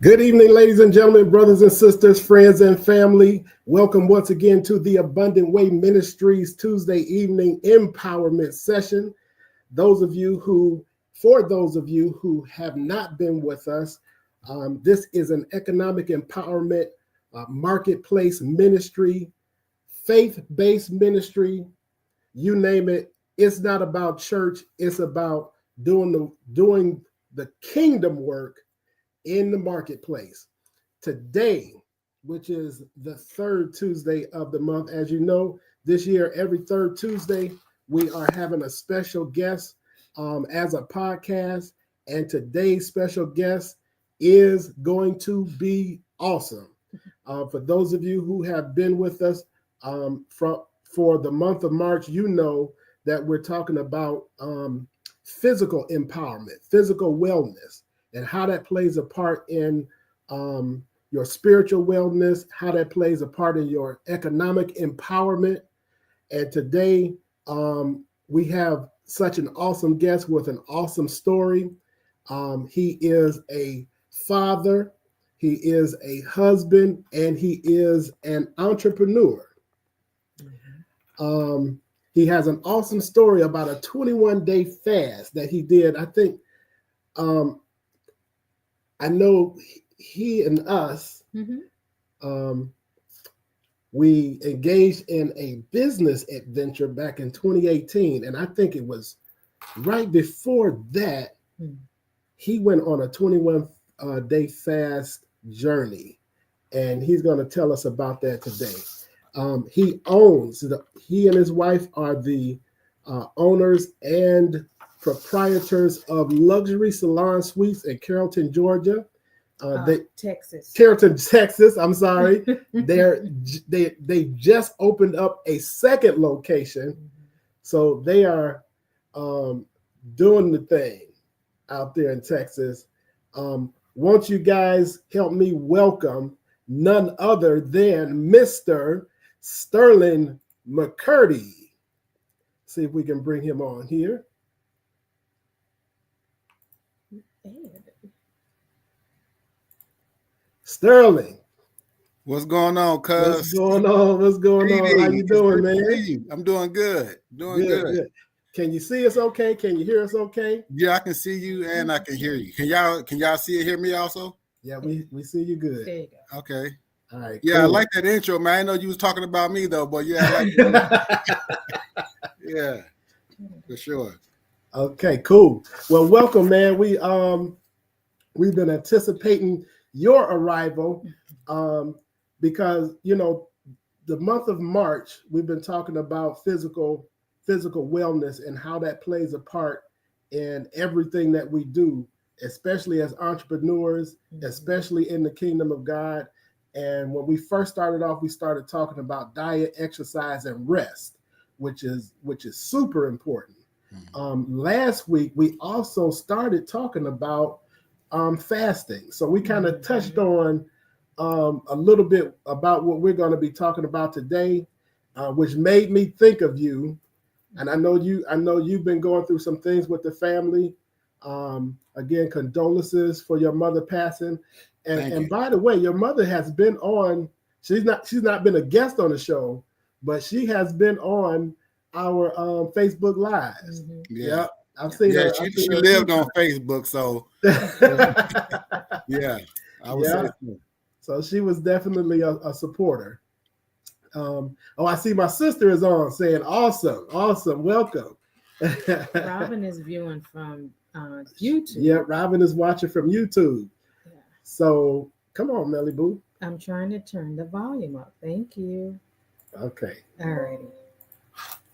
Good evening, ladies and gentlemen, brothers and sisters, friends and family. Welcome once again to the Abundant Way Ministries Tuesday evening empowerment session. For those of you who have not been with us, this is an economic empowerment marketplace ministry, faith-based ministry, you name it. It's not about church. It's about doing the kingdom work in the marketplace. Today, which is the third Tuesday of the month, as you know, this year, every third Tuesday, we are having a special guest as a podcast. And today's special guest is going to be awesome. For those of you who have been with us for the month of March, you know that we're talking about physical empowerment, physical wellness, and how that plays a part in your spiritual wellness, how that plays a part in your economic empowerment. And today we have such an awesome guest with an awesome story. He is a father, he is a husband, and he is an entrepreneur. He has an awesome story about a 21-day fast that he did. I think I know he and us, we engaged in a business adventure back in 2018. And I think it was right before that, he went on a 21-day fast journey. And he's going to tell us about that today. He and his wife are the owners and proprietors of Luxury Salon Suites in Carrollton, Georgia. Carrollton, Texas. I'm sorry. They just opened up a second location, so they are doing the thing out there in Texas. Won't you guys help me welcome none other than Mr. Sterling McCurdy? See if we can bring him on here. Sterling, what's going on, cuz? What's going on? How you doing, man? I'm doing good. Good. Can you see us okay? Can you hear us okay? Yeah, I can see you and I can hear you. Can y'all see and hear me also? Yeah, we see you good. There you go. Okay. All right. Yeah, cool. I like that intro, man. I know you was talking about me though, but yeah, I like that. Yeah, for sure. Okay, cool. Well, welcome, man. We've been anticipating your arrival because the month of March we've been talking about physical wellness and how that plays a part in everything that we do, especially as entrepreneurs, especially in the kingdom of God. And when we first started off, we started talking about diet, exercise, and rest, which is super important. Last week we also started talking about fasting. So we kind of touched on a little bit about what we're going to be talking about today, which made me think of you. And I know you've been going through some things with the family. Again, condolences for your mother passing. And by the way, your mother has been on. She's not been a guest on the show, but she has been on our Facebook Lives. Yeah. I've seen her. She lived on Facebook, so yeah, I would say so. So she was definitely a supporter. I see my sister is on saying, awesome, welcome. Robin is viewing from YouTube. Yeah, Robin is watching from YouTube. Yeah. So Come on, Melly Boo. I'm trying to turn the volume up. Thank you. Okay. All righty.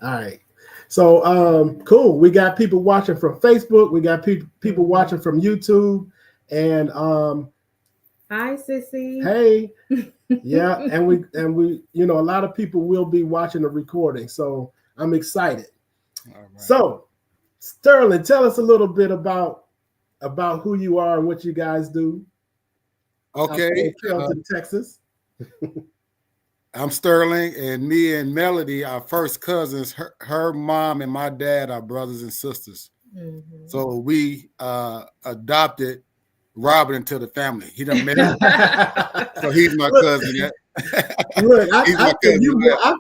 All right. So cool. We got people watching from Facebook. We got people watching from YouTube. And Hi, Sissy. hey, yeah, and we, you know, a lot of people will be watching the recording. So I'm excited. All right. So Sterling, tell us a little bit about who you are and what you guys do. Okay. Carrollton, Texas. I'm Sterling, and me and Melody, our first cousins. Her mom and my dad are brothers and sisters. Mm-hmm. So we adopted Robert into the family. He done married, so he's my cousin. Look, I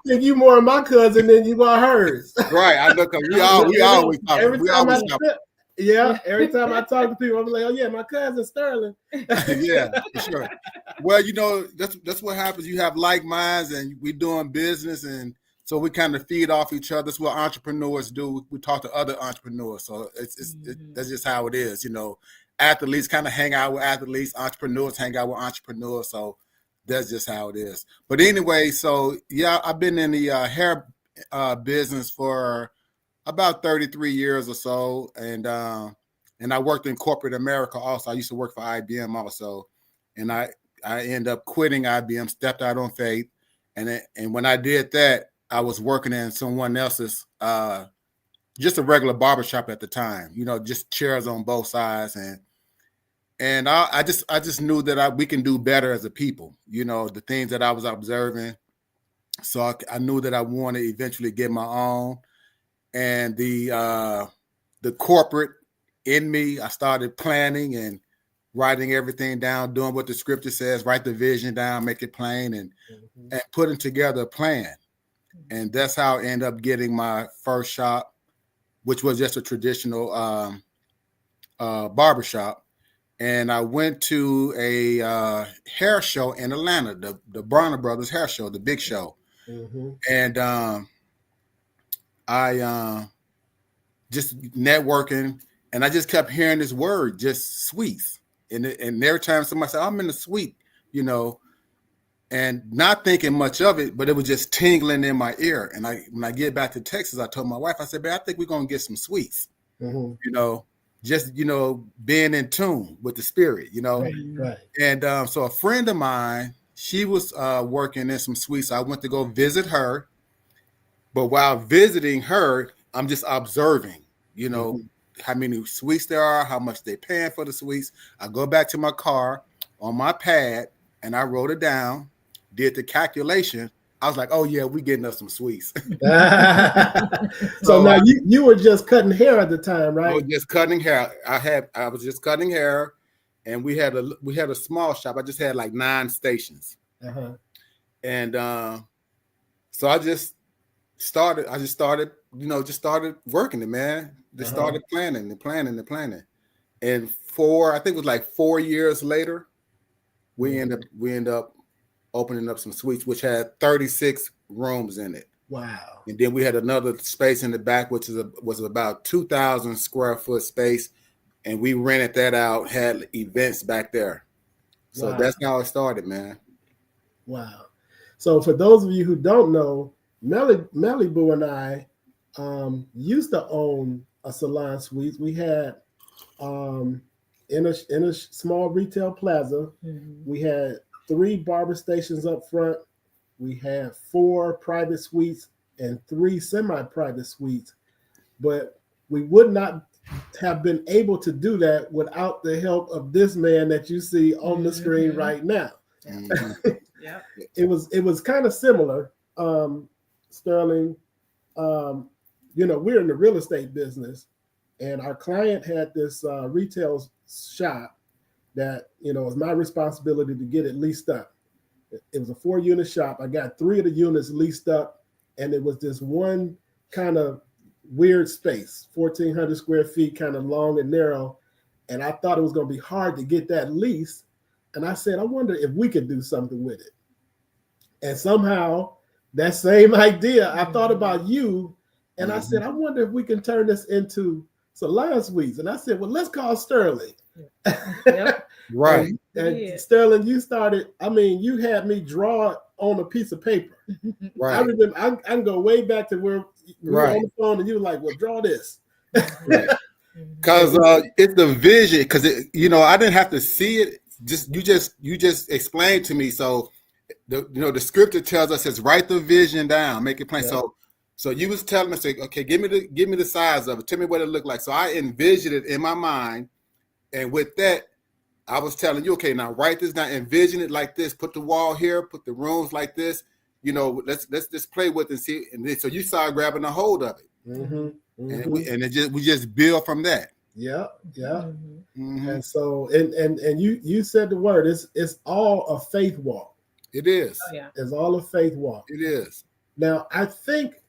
think you more of my cousin than you are hers. Right, I know, because we always talk. Every time I talk to people, I'm like, oh yeah, my cousin Sterling. Yeah, for sure. Well, you know, that's what happens. You have like minds, and we doing business, and so we kind of feed off each other. That's what entrepreneurs do. We talk to other entrepreneurs, so that's just how it is. You know, athletes kind of hang out with athletes. Entrepreneurs hang out with entrepreneurs. So that's just how it is. But anyway, so yeah, I've been in the hair business for about 33 years or so, and I worked in corporate America also. I used to work for IBM also, and I ended up quitting IBM, stepped out on faith, and when I did that, I was working in someone else's just a regular barbershop at the time. You know, just chairs on both sides, and I just knew that we can do better as a people. You know, the things that I was observing, so I knew that I wanted to eventually get my own. And the corporate in me, I started planning and writing everything down, doing what the scripture says, write the vision down, make it plain, and putting together a plan. And that's how I ended up getting my first shop, which was just a traditional barbershop. And I went to a hair show in Atlanta, the Bronner Brothers hair show, the big show. Mm-hmm. And I just networking, and I just kept hearing this word, just sweets. And every time somebody said, I'm in the suite, you know, and not thinking much of it, but it was just tingling in my ear. And when I get back to Texas, I told my wife, I said, babe, I think we're going to get some sweets, you know, just, you know, being in tune with the spirit, you know. Right. And so a friend of mine, she was working in some sweets. I went to go visit her. But while visiting her, I'm just observing, you know, how many sweets there are, how much they're paying for the sweets. I go back to my car on my pad, and I wrote it down, did the calculation. I was like, oh, yeah, we getting us some sweets. So now you were just cutting hair at the time, right? I was just cutting hair. I was just cutting hair, and we had a small shop. I just had like 9 stations. And so I just started, you know, just started working it, man. Just started planning. And I think it was like 4 years later, we end up opening up some suites, which had 36 rooms in it. Wow. And then we had another space in the back, which was about 2,000 square foot space. And we rented that out, had events back there. So that's how it started, man. Wow. So for those of you who don't know, Melly Boo and I used to own a Salon Suites. We had in a small retail plaza, we had 3 barber stations up front. We had 4 private suites and 3 semi-private suites. But we would not have been able to do that without the help of this man that you see on the screen right now. Yeah. It was kind of similar. Sterling, you know, we're in the real estate business, and our client had this retail shop that, you know, it was my responsibility to get it leased up. It was a 4-unit shop. I got 3 of the units leased up, and it was this one kind of weird space, 1,400 square feet, kind of long and narrow. And I thought it was going to be hard to get that lease. And I said, I wonder if we could do something with it. And somehow that same idea, I thought about you, and I said, I wonder if we can turn this into Salon Suites. And I said, well, let's call Sterling. Yep. Right. And Yeah. Sterling, you started. I mean, you had me draw on a piece of paper. I Right. remember. I can go way back to where we were on the phone, and you were like, "Well, draw this." Right. Mhm. Because it's the vision. Because I didn't have to see it. You just explained to me. So the scripture tells us is write the vision down, make it plain. Yeah. So you was telling me, say, okay, give me the size of it. Tell me what it looked like. So I envisioned it in my mind, and with that, I was telling you, okay, now write this down, envision it like this. Put the wall here, put the rooms like this. Let's just play with it and see. And then, so you started grabbing a hold of it, and we just build from that. Yeah. Mhm. And so, and you said the word. It's all a faith walk. It is. Oh, yeah. It's all a faith walk. It is. Now, I think,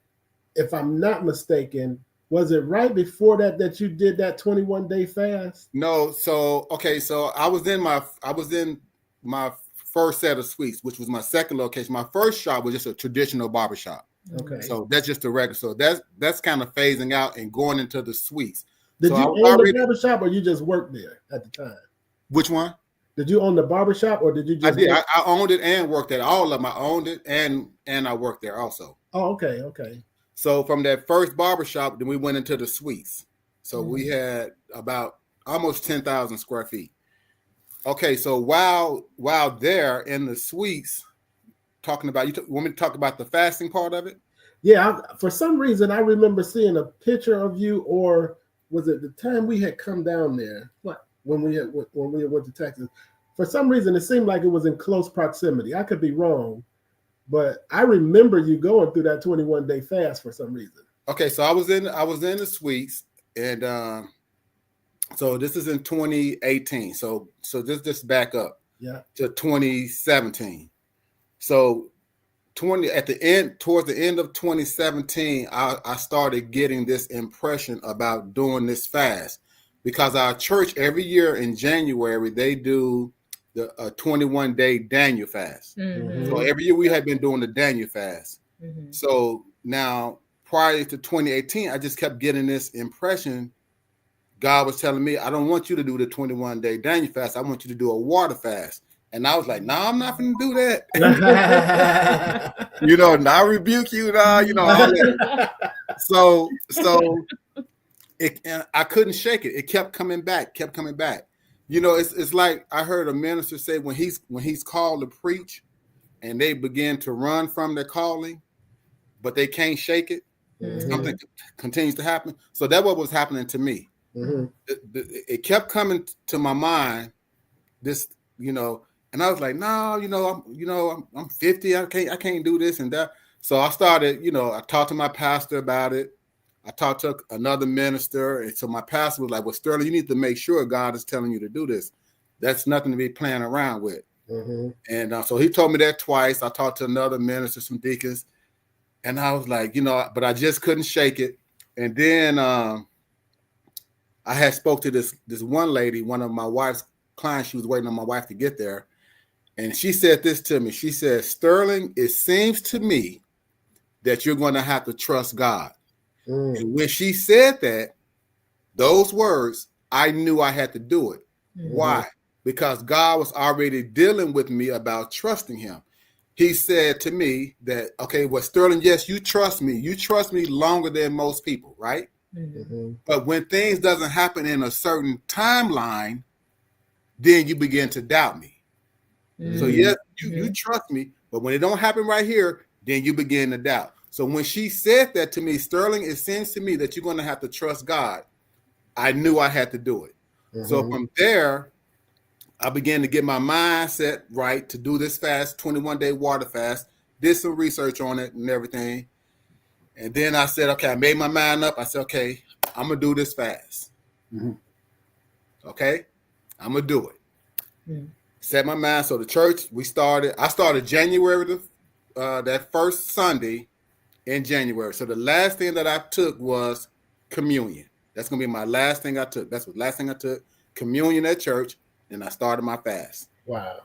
if I'm not mistaken, was it right before that you did that 21-day fast? No, so I was in my first set of suites, which was my second location. My first shop was just a traditional barbershop. Okay. So that's just a regular. So that's kind of phasing out and going into the suites. Did so you I own already, the barbershop, or you just worked there at the time? which one? Did you own the barbershop, or did you just? I did. I owned it and worked at all of them. I owned it and I worked there also. Oh, okay. So from that first barbershop, then we went into the suites. So we had about almost 10,000 square feet. Okay, so while there in the suites, talking about, want me to talk about the fasting part of it? Yeah, for some reason I remember seeing a picture of you, or was it the time we had come down there? What? When we went to Texas. For some reason, it seemed like it was in close proximity. I could be wrong, but I remember you going through that 21-day fast for some reason. Okay, so I was in the suites, and so this is in 2018. So just back up, to 2017. So towards the end of 2017, I started getting this impression about doing this fast, because our church every year in January they do the 21-day Daniel fast. Mhm. So every year we had been doing the Daniel fast. Mhm. So now prior to 2018, I just kept getting this impression. God was telling me, I don't want you to do the 21-day Daniel fast. I want you to do a water fast. And I was like, no, I'm not going to do that. And I rebuke you, all that. So I couldn't shake it. It kept coming back. It's like I heard a minister say when he's called to preach and they begin to run from their calling, but they can't shake it. Something continues to happen. So that's what was happening to me. It kept coming to my mind, this, and I was like, no, I'm 50. I can't do this and that. So I started, I talked to my pastor about it. I talked to another minister. And so my pastor was like, well, Sterling, you need to make sure God is telling you to do this. That's nothing to be playing around with. And so he told me that twice. I talked to another minister, some deacons, and I was like, but I just couldn't shake it. And then I had spoke to this one lady, one of my wife's clients. She was waiting on my wife to get there. And she said this to me. She said, Sterling, it seems to me that you're going to have to trust God. And when she said that, those words, I knew I had to do it. Why? Because God was already dealing with me about trusting him. He said to me that, okay, well, Sterling, yes, you trust me. You trust me longer than most people, right? But when things doesn't happen in a certain timeline, then you begin to doubt me. So yes, you trust me, but when it don't happen right here, then you begin to doubt. So when she said that to me, Sterling, it seems to me that you're going to have to trust God. I knew I had to do it. So from there, I began to get my mindset right to do this fast, 21-day water fast, did some research on it and everything. And then I said, okay, I made my mind up. I said, okay, I'm going to do this fast. Okay, I'm going to do it. Set my mind. So the church, I started January, that first Sunday in January. So the last thing that I took was communion. That's going to be my last thing I took. That's the last thing I took, communion at church. And I started my fast. Wow.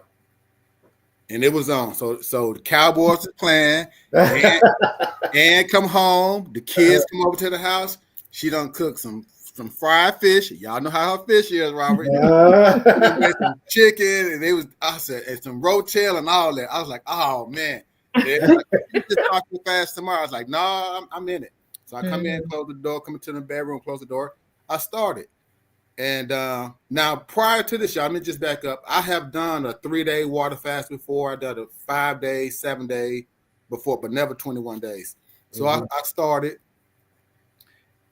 And it was on. So the Cowboys was playing and come home. The kids come over to the house. She done cooked some some fried fish. Y'all know how her fish is, Robert. They made some chicken, and I said, and some rotel and all that. I was like, oh man. Like, you just talk too fast tomorrow. I was like, no, I'm in it. So I come in, close the door, come into the bedroom, close the door. I started. And now prior to this, y'all, let me just back up. I have done a 3-day water fast before. I done a 5-day, 7-day before, but never 21 days. So I started,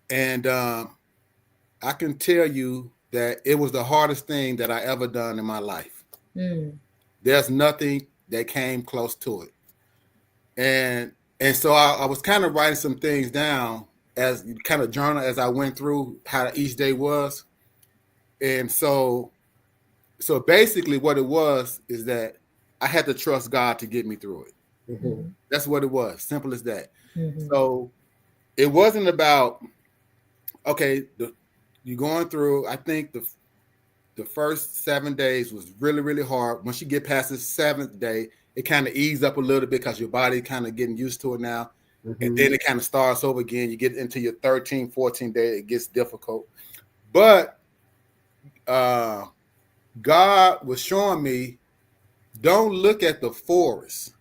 and I can tell you that it was the hardest thing that I ever done in my life. There's nothing that came close to it. And so I was kind of writing some things down as kind of journal as I went through how each day was. And so basically what it was is that I had to trust God to get me through it. That's what it was. Simple as that. So it wasn't about, okay, you're going through, I think the first 7 days was really, really hard. Once you get past the 7th day, it kind of eased up a little bit because your body kind of getting used to it now. And then it kind of starts over again. You get into your 13, 14 day, it gets difficult. But God was showing me, don't look at the forest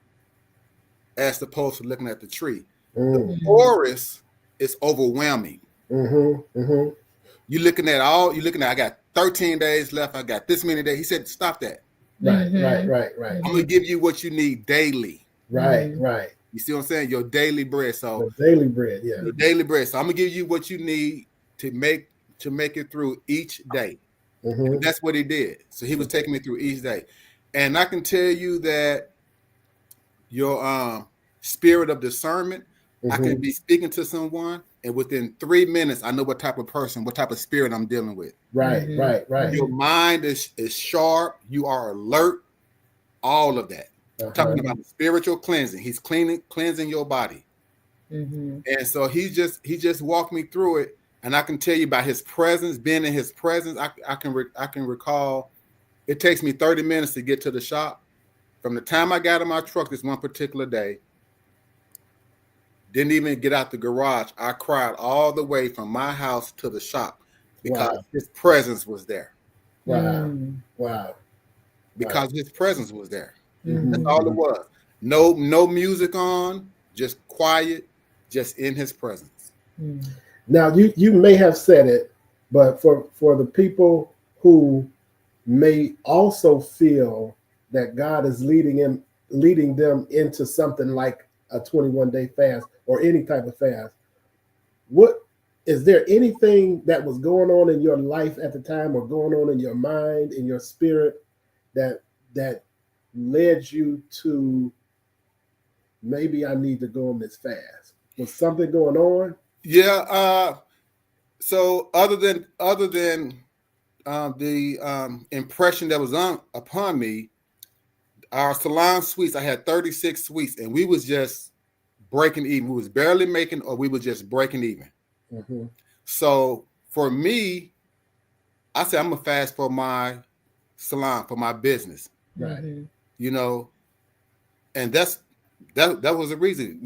as opposed to looking at the tree. The forest is overwhelming. You're looking at, I got 13 days left. I got this many days. He said, stop that. Right. I'm going to give you what you need daily. Right. You see what I'm saying? Your daily bread. So the daily bread, yeah. Your daily bread. So I'm going to give you what you need to make it through each day. And that's what he did. So he was taking me through each day. And I can tell you that your spirit of discernment, I can be speaking to someone, and within 3 minutes, I know what type of person, what type of spirit I'm dealing with. Right. Your mind is sharp. You are alert. All of that. Talking about the spiritual cleansing. He's cleansing your body. And so he just walked me through it. And I can tell you by his presence, being in his presence, I can recall it takes me 30 minutes to get to the shop. From the time I got in my truck this one particular day, didn't even get out the garage. I cried all the way from my house to the shop because his presence was there. Wow. Because his presence was there. That's all it was. No music on, just quiet, just in his presence. Now you may have said it, but for the people who may also feel that God is leading them into something like a 21-day fast or any type of fast, what is there anything that was going on in your life at the time or going on in your mind, in your spirit that led you to maybe I need to go on this fast? Was something going on? Yeah. So other than the impression that was upon me, our Salon suites, I had 36 suites, and we was just breaking even. We was barely making, or we was just breaking even. So for me, I said I'm gonna fast for my salon, for my business. Right. You know, and that was the reason,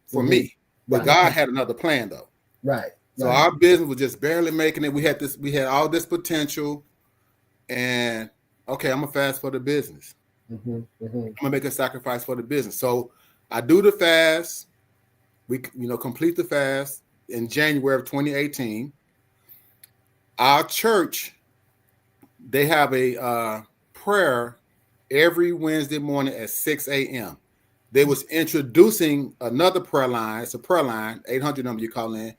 for me. But God had another plan though. Right. So our business was just barely making it. We had all this potential, and okay, I'm gonna fast for the business. I'm gonna make a sacrifice for the business. So I do the fast. We complete the fast in January of 2018. Our church, they have a prayer every Wednesday morning at 6 a.m. They was introducing another prayer line. It's a prayer line, 800 number you call in,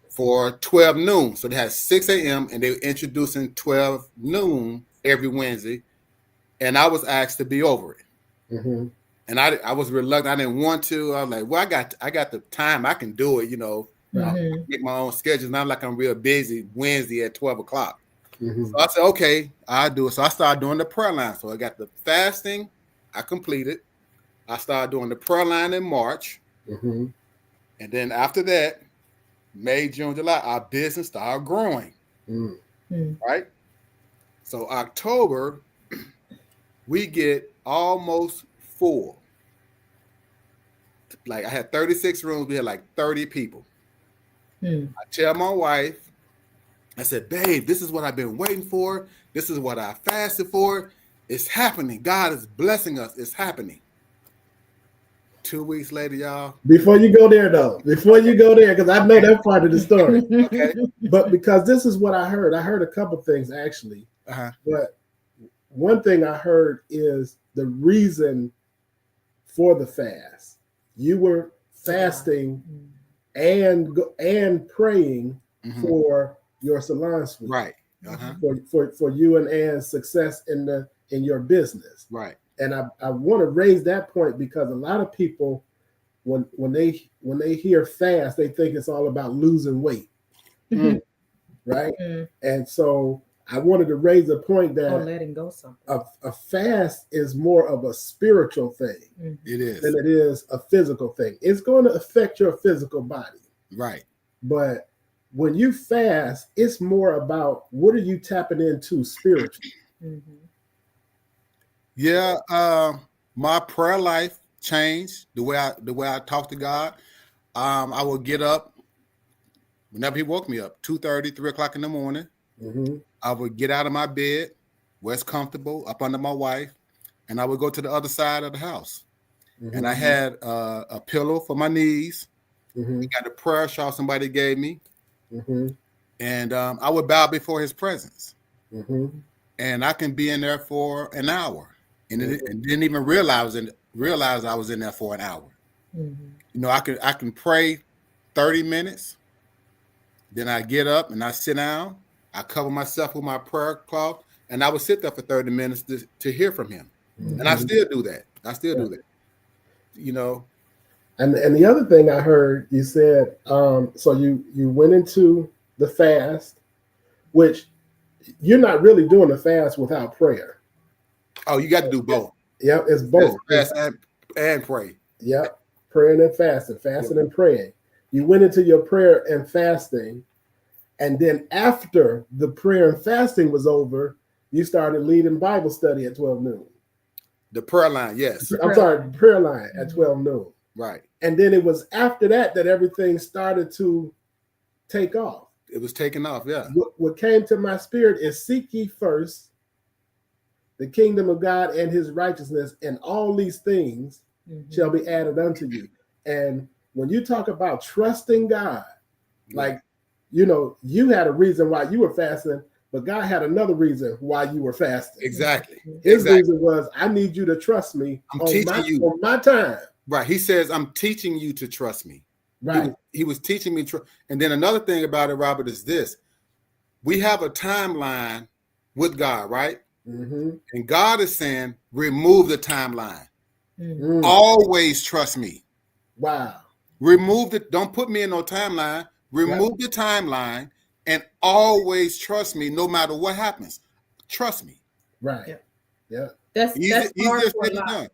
for 12 noon. So they had 6 a.m. and they were introducing 12 noon every Wednesday. And I was asked to be over it. And I was reluctant. I didn't want to. I was like, well, I got the time. I can do it, I make my own schedule. Not like I'm real busy Wednesday at 12 o'clock. So I said, okay, I'll do it. So I started doing the prayer line. So I got the fasting. I completed. I started doing the prayer line in March. And then after that, May, June, July, our business started growing. Right? So October, we get almost full. Like I had 36 rooms. We had like 30 people. I tell my wife, I said, babe, this is what I've been waiting for. This is what I fasted for. It's happening. God is blessing us. It's happening. 2 weeks later, y'all. Before you go there, though, because I know that part of the story. Okay. But because this is what I heard a couple things actually. But one thing I heard is the reason for the fast. You were fasting and praying for your salon suite, Right. For you and Ann's success in your business, Right. And I want to raise that point because a lot of people, when they hear fast, they think it's all about losing weight, right? And so I wanted to raise a point that letting go something. A fast is more of a spiritual thing It is than it is a physical thing. It's going to affect your physical body, right? But when you fast, it's more about what are you tapping into spiritually. Yeah, my prayer life changed the way I talk to God. I would get up whenever He woke me up, 2:30, 3 o'clock in the morning. I would get out of my bed, where it's comfortable, up under my wife, and I would go to the other side of the house. And I had a pillow for my knees. I got a prayer shawl somebody gave me, and I would bow before His presence. And I can be in there for an hour. And didn't even realize I was in there for an hour. You know, I can pray 30 minutes. Then I get up and I sit down. I cover myself with my prayer cloth, and I would sit there for 30 minutes to hear from Him. And I still do that. You know. And the other thing I heard you said, so you went into the fast, which you're not really doing the fast without prayer. Oh, you got to do both. Yep, it's both. Fast and pray. Yep, praying and fasting and praying. You went into your prayer and fasting, and then after the prayer and fasting was over, you started leading Bible study at 12 noon. The prayer line, yes. Prayer line at 12 noon. Right. And then it was after that everything started to take off. It was taking off, yeah. What came to my spirit is seek ye first the kingdom of God and His righteousness, and all these things shall be added unto you. And when you talk about trusting God, like, you know, you had a reason why you were fasting, but God had another reason why you were fasting. Exactly. His reason was, I need you to trust me on my time. Right. He says, I'm teaching you to trust me. Right. He was teaching me. And then another thing about it, Robert, is this. We have a timeline with God, right? And God is saying, remove the timeline. Always trust me. Wow. Remove it. Don't put me in no timeline. Remove the timeline and always trust me no matter what happens. Trust me. Right. Yeah. That's hard for a lot.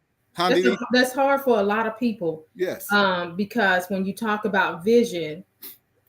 That's hard for a lot of people. Yes. Because when you talk about vision,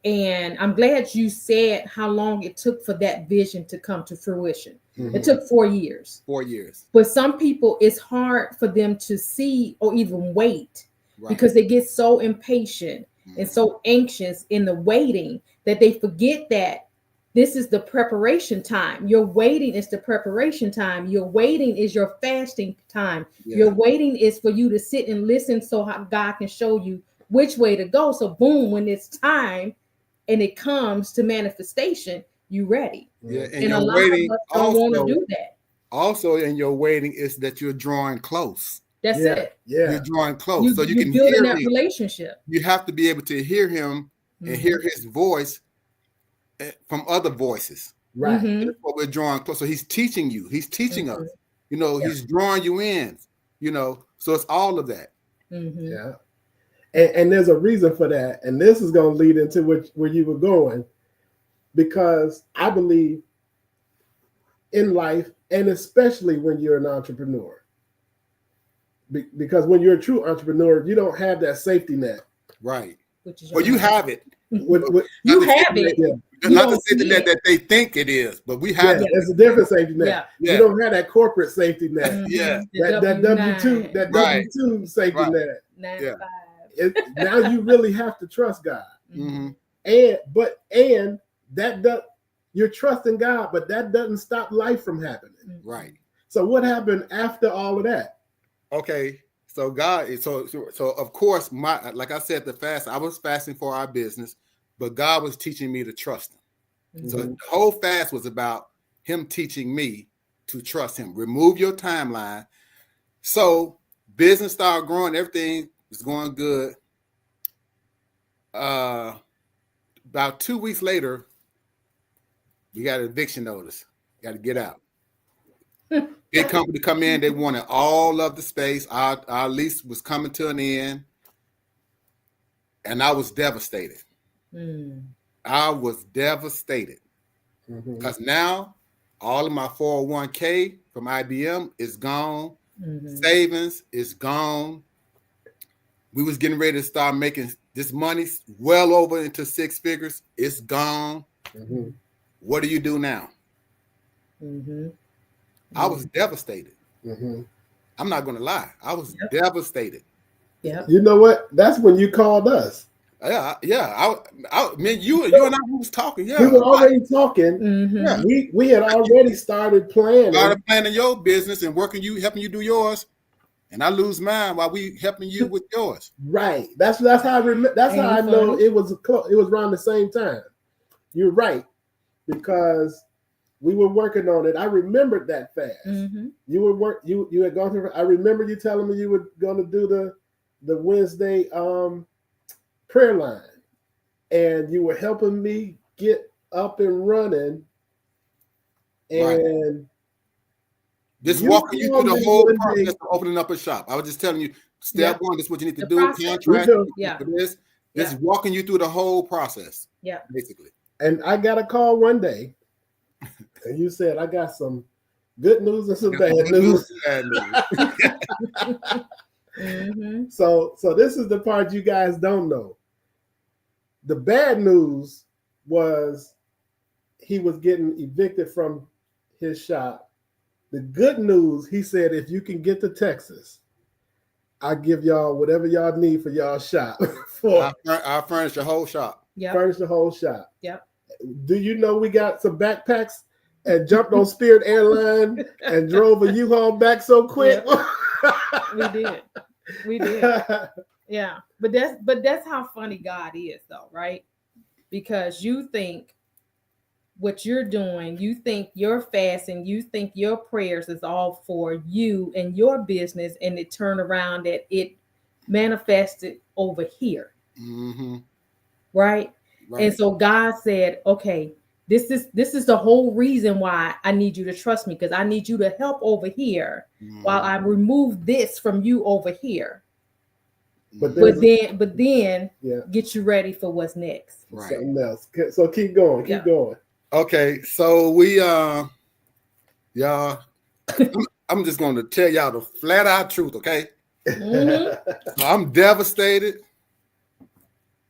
and I'm glad you said how long it took for that vision to come to fruition. It took 4 years. 4 years. But some people, it's hard for them to see or even wait because they get so impatient and so anxious in the waiting that they forget that this is the preparation time. Your waiting is the preparation time. Your waiting is your fasting time. Your waiting is for you to sit and listen so God can show you which way to go. So boom, when it's time and it comes to manifestation, you ready. Yeah, and a lot of us don't want to do that. Also, in your waiting is that you're drawing close. That's it. Yeah, you're drawing close, so you can building hear that Him. Relationship. You have to be able to hear Him and hear His voice from other voices. Right. That's what we're drawing close. So He's teaching you. He's teaching us. You know, He's drawing you in. You know, so it's all of that. Yeah. And there's a reason for that. And this is going to lead into where you were going, because I believe in life, and especially when you're an entrepreneur, because when you're a true entrepreneur, you don't have that safety net. Right. Well, you have it. You have it. Not the safety net that they think it is, but we have it. It's a different safety net. You don't have that corporate safety net. That W-2 safety net. Now you really have to trust God. And that you're trusting God, but that doesn't stop life from happening. Right. So what happened after all of that? Okay. So God, so of course, like I said, the fast, I was fasting for our business, but God was teaching me to trust him. Mm-hmm. So the whole fast was about him teaching me to trust him. Remove your timeline. So business started growing, everything was going good. About 2 weeks later, we got an eviction notice. Got to get out. Big company come in, they wanted all of the space. Our lease was coming to an end, and I was devastated. I was devastated because now all of my 401k from IBM is gone. Savings is gone. We was getting ready to start making this money well over into 6 figures. It's gone. What do you do now? I was devastated. I'm not going to lie. I was devastated. Yeah. You know what? That's when you called us. Yeah. I mean, you and I was talking. Yeah. We were already talking. Yeah. We had already started planning. Your business and helping you do yours. And I lose mine while we helping you with yours. Right. That's how I remember. That's how I know it was around the same time. You're right, because we were working on it. I remembered that fast. You had gone through. I remember you telling me you were going to do the Wednesday prayer line, and you were helping me get up and running. And just walking you through the whole process of opening up a shop. I was just telling you, step one, this is what you need to do. Contract for this. This is walking you through the whole process. Yeah, basically. And I got a call one day, and you said, I got some good news and some bad news. So this is the part you guys don't know. The bad news was he was getting evicted from his shop. The good news, he said, if you can get to Texas, I'll give y'all whatever y'all need for y'all shop. I'll furnish the whole shop. Yeah. Furnish the whole shop. Yep. Do you know we got some backpacks and jumped on Spirit Airline and drove a U-Haul back so quick? Yep. We did. Yeah. But that's how funny God is, though, right? Because you think what you're doing, you think your fasting, you think your prayers is all for you and your business, and it turned around that it manifested over here. Right? And so God said, okay, this is the whole reason why I need you to trust me, because I need you to help over here while I remove this from you over here. But then get you ready for what's next. Right. Something else. So keep going. Okay, so we y'all, I'm just going to tell y'all the flat out truth, okay? I'm devastated.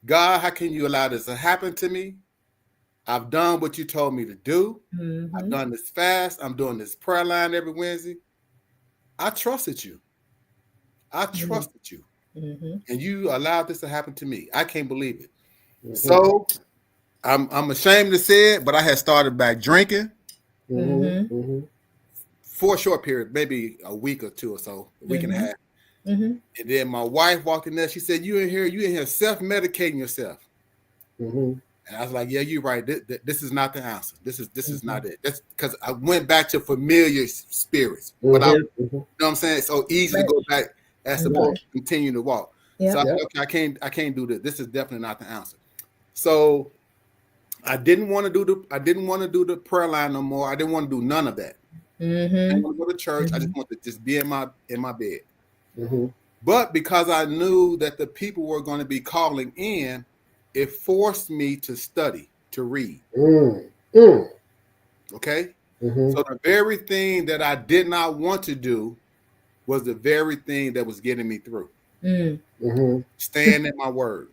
God, how can you allow this to happen to me? I've done what you told me to do. I've done this fast. I'm doing this prayer line every Wednesday. I trusted you. And you allowed this to happen to me. I can't believe it. So I'm ashamed to say it, but I had started back drinking for a short period, maybe a week or two or so, a week and a half. And then my wife walked in there. She said, you in here self-medicating yourself. And I was like, yeah, you're right. This is not the answer. This is not it. That's because I went back to familiar spirits. But you know what I'm saying? It's so easy to go back as opposed to continue to walk. So I said, okay, I can't do this. This is definitely not the answer. So I didn't want to do the prayer line no more. I didn't want to do none of that. I didn't want to go to church. I just wanted to just be in my bed. But because I knew that the people were going to be calling in, it forced me to study, to read. Okay? So the very thing that I did not want to do was the very thing that was getting me through. Staying in my word.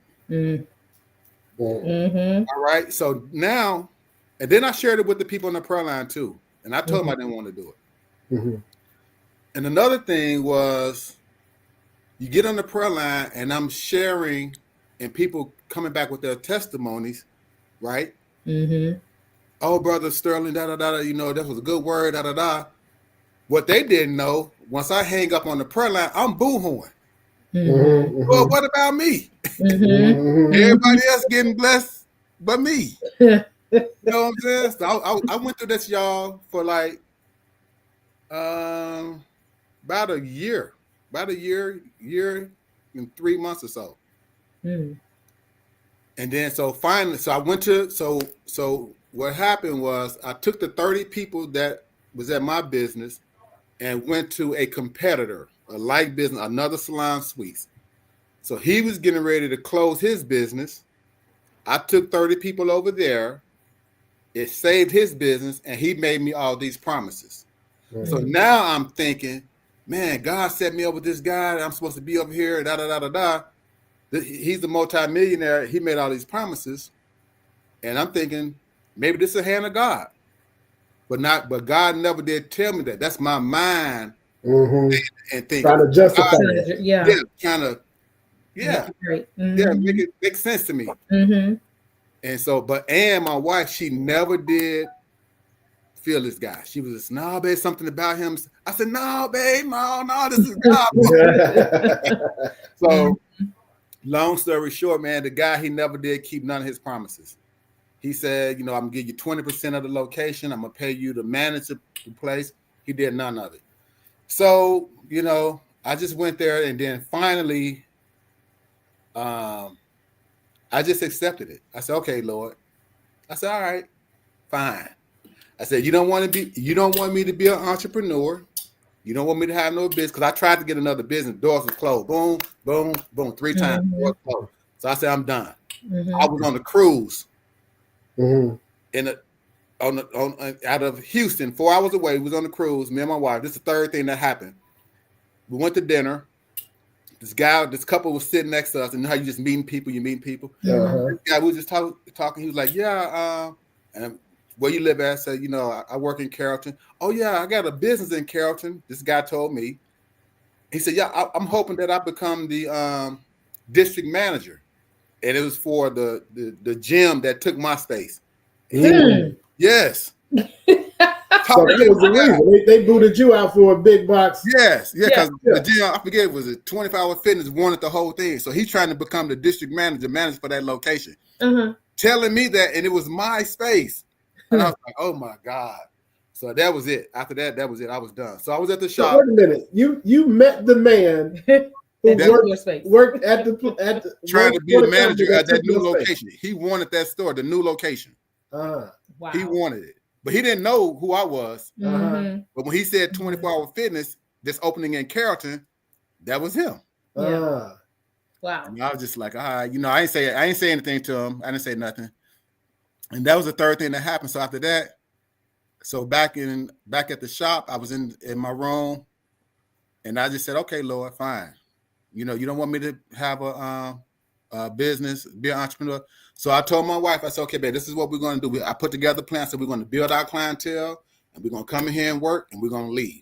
All right. So now, and then I shared it with the people on the prayer line too. And I told them I didn't want to do it. And another thing was, you get on the prayer line and I'm sharing and people coming back with their testimonies, right? oh, brother Sterling, da da da, you know, that was a good word, da da da. What they didn't know, once I hang up on the prayer line, I'm boohooing. Well, what about me? Everybody else getting blessed but me. You know what I'm saying? So I went through this, y'all, for like about a year and 3 months or so. And then so finally, so I went to so what happened was I took the 30 people that was at my business and went to a competitor, a like business, another Salon Suites. So he was getting ready to close his business. I took 30 people over there. It saved his business, and he made me all these promises. So now I'm thinking, man, God set me up with this guy. I'm supposed to be over here, da da da da da. He's the multimillionaire. He made all these promises, and I'm thinking maybe this is a hand of God, but God never did tell me that. That's my mind and thinking, trying to justify it. Yeah, kind of, right. Make it make sense to me. And so, but Ann, my wife, she never did feel this guy. She was just, no, babe, something about him. I said, no, babe, no, this is God. So, long story short, man, the guy, he never did keep none of his promises. He said, you know, I'm gonna give you 20% of the location. I'm gonna pay you to manage the place. He did none of it. So, you know, I just went there, and then finally, I just accepted it. I said, okay, Lord. I said, all right, fine. I said, you don't want me to be an entrepreneur. You don't want me to have no business, because I tried to get another business. Doors was closed. Boom, boom, boom, 3 times. Doors closed. So I said, I'm done. I was on a cruise out of Houston, 4 hours away. We was on the cruise, me and my wife. This is the third thing that happened. We went to dinner. This couple was sitting next to us, and you know how you just meeting people, This guy, we was just talking. He was like, and where you live at? I said, you know, I work in Carrollton. Oh yeah, I got a business in Carrollton. This guy told me. He said, yeah, I'm hoping that I become the district manager. And it was for the gym that took my space. Yes. So that was the reason. They booted you out for a big box. Yes, because the gym, I forget, it was a 24-hour fitness, wanted the whole thing. So he's trying to become the district manager for that location. Telling me that, and it was my space. And I was like, oh my God. So that was it. After that was it. I was done. So I was at the shop. So wait a minute. You met the man who worked at the trying to be the manager at that new location. He wanted that store, the new location. Wow. He wanted it. But he didn't know who I was. But when he said 24-hour fitness, this opening in Carrollton, that was him. Wow. And I was just like, you know, I ain't say anything to him. I didn't say nothing. And that was the third thing that happened. So after that, back at the shop, I was in my room, and I just said, okay, Lord, fine. You know, you don't want me to have a business, be an entrepreneur. So I told my wife, I said, okay, babe, this is what we're going to do. I put together a plan. So we're going to build our clientele, and we're going to come in here and work, and we're going to leave.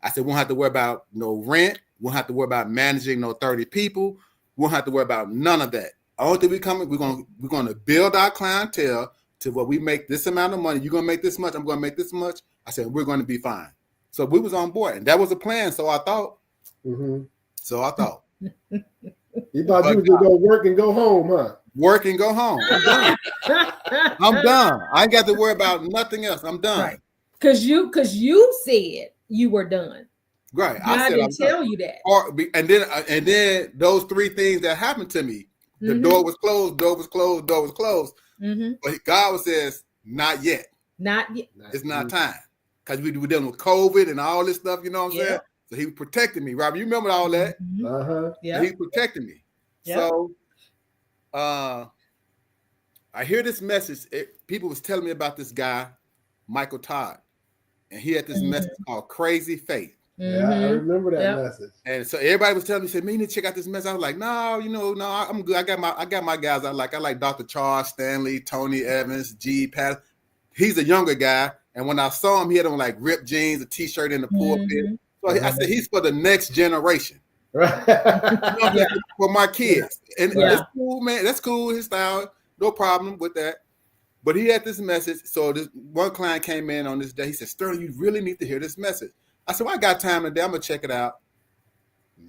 I said, we won't have to worry about no rent. We won't have to worry about managing no 30 people. We won't have to worry about none of that. Only thing we're going to build our clientele to where we make this amount of money. You're going to make this much. I'm going to make this much. I said, we're going to be fine. So we was on board, and that was a plan. So I thought. You thought you were going to work and go home, huh? Work and go home. I'm done. I'm done. I ain't got to worry about nothing else. I'm done. Right. Because you said you were done. Right. I didn't tell you that. And then those 3 things that happened to me. The door was closed. But God says, not yet. Not yet. It's not time. Because we were dealing with COVID and all this stuff, you know what I'm saying? So he protected me, Robert. You remember all that? Yeah. He protected me. Yep. So I hear this message. People was telling me about this guy, Michael Todd. And he had this message called Crazy Faith. Yeah, I remember that message. And so everybody was telling me, said, man, you need to check out this message. I was like, no, I'm good. I got my guys I like. I like Dr. Charles Stanley, Tony Evans, G. Pat. He's a younger guy. And when I saw him, he had on like ripped jeans, a t-shirt in the pulpit. So I said, he's for the next generation. Right. For my kids. And it's cool, man. That's cool, his style. No problem with that. But he had this message. So this one client came in on this day. He said, Sterling, you really need to hear this message. I said, well, I got time today. I'm going to check it out.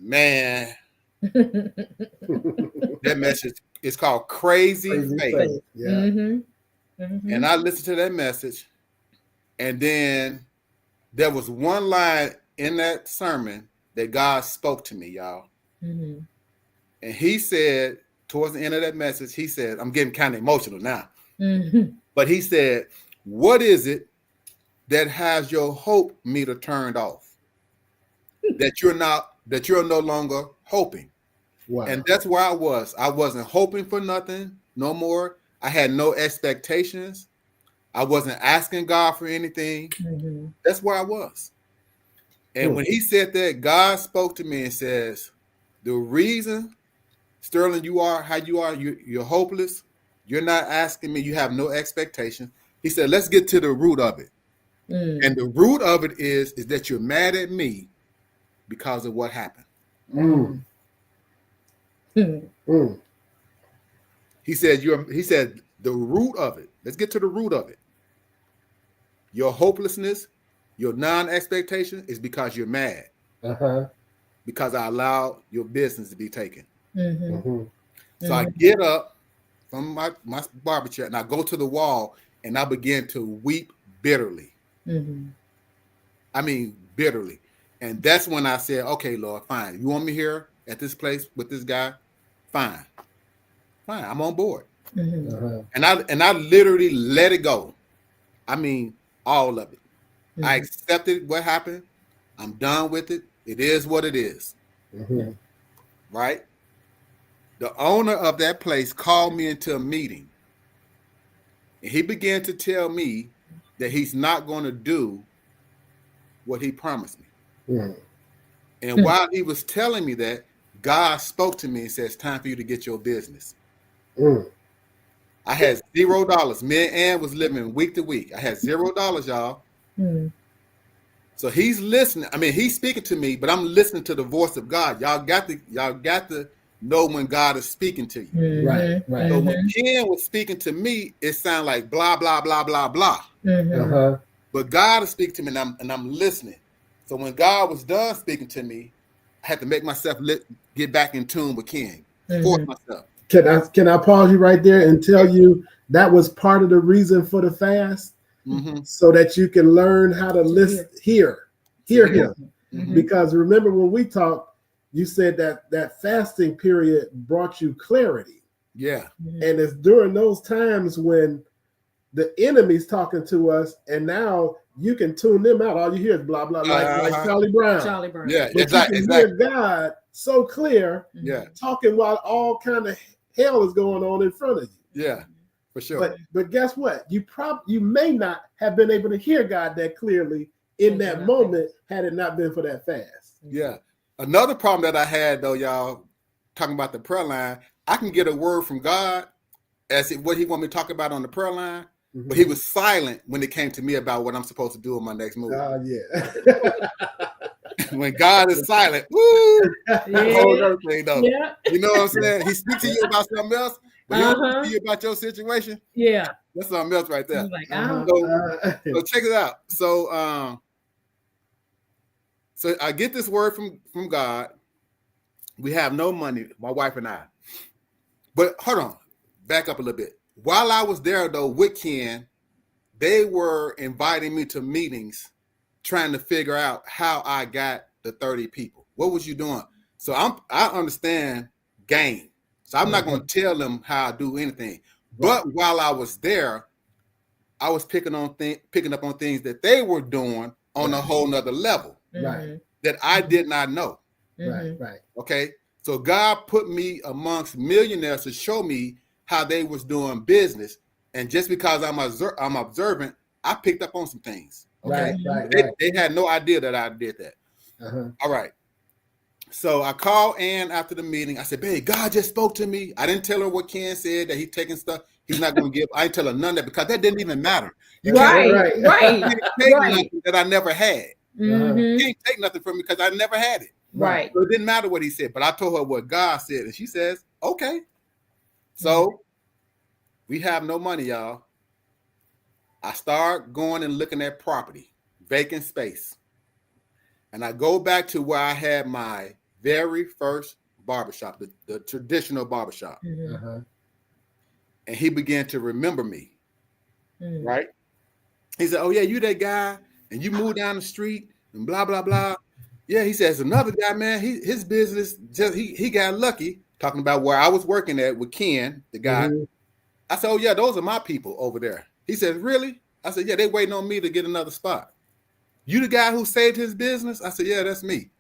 Man, that message is called Crazy Faith. Yeah. Mm-hmm. Mm-hmm. And I listened to that message. And then there was one line in that sermon that God spoke to me, y'all. Mm-hmm. And he said, towards the end of that message, he said, I'm getting kind of emotional now. Mm-hmm. But he said, what is it that has your hope meter turned off? that you're no longer hoping. Wow. And that's where I was. I wasn't hoping for nothing no more. I had no expectations. I wasn't asking God for anything. Mm-hmm. That's where I was. And when he said that, God spoke to me and says, the reason, Sterling, you are how you are, you're hopeless. You're not asking me. You have no expectations. He said, let's get to the root of it. Mm. And the root of it is that you're mad at me because of what happened. Mm. Mm. Mm. He said the root of it. Let's get to the root of it. Your hopelessness, your non-expectation is because you're mad. Uh-huh. Because I allowed your business to be taken. Mm-hmm. Mm-hmm. So I get up from my barber chair and I go to the wall and I begin to weep bitterly. Mm-hmm. I mean, bitterly. And that's when I said, okay, Lord, fine. You want me here at this place with this guy? Fine. I'm on board. Mm-hmm. Uh-huh. And I literally let it go. I mean, all of it. Mm-hmm. I accepted what happened. I'm done with it. It is what it is. Mm-hmm. Right? The owner of that place called me into a meeting. And he began to tell me that he's not going to do what he promised me. Mm-hmm. And while he was telling me that, God spoke to me and says, time for you to get your business. Mm. I had $0. Me and Ann was living week to week. I had $0, y'all. Mm-hmm. So he's listening. I mean, he's speaking to me, but I'm listening to the voice of God. Y'all got to know when God is speaking to you. Mm-hmm. Right. So when Ken was speaking to me, it sounded like blah, blah, blah, blah, blah. Mm-hmm. Uh-huh. But God is speaking to me and I'm listening. So when God was done speaking to me, I had to make myself get back in tune with Ken. Force myself. Can I pause you right there and tell you that was part of the reason for the fast? Mm-hmm. So that you can learn how to listen, hear him. Mm-hmm. Because remember when we talked, you said that fasting period brought you clarity. Yeah. Mm-hmm. And it's during those times when the enemy's talking to us, and now you can tune them out. All you hear is blah, blah, like Charlie Brown. Yeah, but exactly. You can hear God so clear, talking while all kind of hell is going on in front of you. Yeah, for sure. But guess what? You may not have been able to hear God that clearly in that moment had it not been for that fast. Yeah. Another problem that I had though, y'all, talking about the prayer line, I can get a word from God as what he want me to talk about on the prayer line, but he was silent when it came to me about what I'm supposed to do in my next move. Yeah. When God is silent, woo, whole other thing though. Yeah. You know what I'm saying? He speaks to you about something else, but he don't speak to you about your situation. Yeah. That's something else right there. Like, so check it out. So I get this word from God. We have no money, my wife and I. But hold on, back up a little bit. While I was there though with Ken, they were inviting me to meetings, trying to figure out how I got the 30 people. What was you doing? So I understand game. So I'm not going to tell them how I do anything. But while I was there, I was picking up on things that they were doing on a whole nother level that I did not know. Right. Okay. So God put me amongst millionaires to show me how they was doing business. And just because I'm observant, I picked up on some things. Okay. Right. They had no idea that I did that. All right. So I called Ann after the meeting. I said, babe, God just spoke to me. I didn't tell her what Ken said, that he's taking stuff he's not going to give. I didn't tell her none of that because that didn't even matter. You right. can't take nothing that I never had. You can't take nothing from me because I never had it. Right. So it didn't matter what he said, but I told her what God said. And she says, okay. So we have no money, y'all. I start going and looking at property, vacant space. And I go back to where I had my very first barbershop, the traditional barbershop. Uh-huh. And he began to remember me, Mm-hmm. right? He said, oh, yeah, you that guy, and you moved down the street, and blah, blah, blah. Yeah, he says, another guy, man, his business, just he got lucky, talking about where I was working at with Ken, the guy. Mhm. I said, oh, yeah, those are my people over there. He said, really? I said, yeah, they waiting on me to get another spot. You the guy who saved his business? I said, yeah, that's me.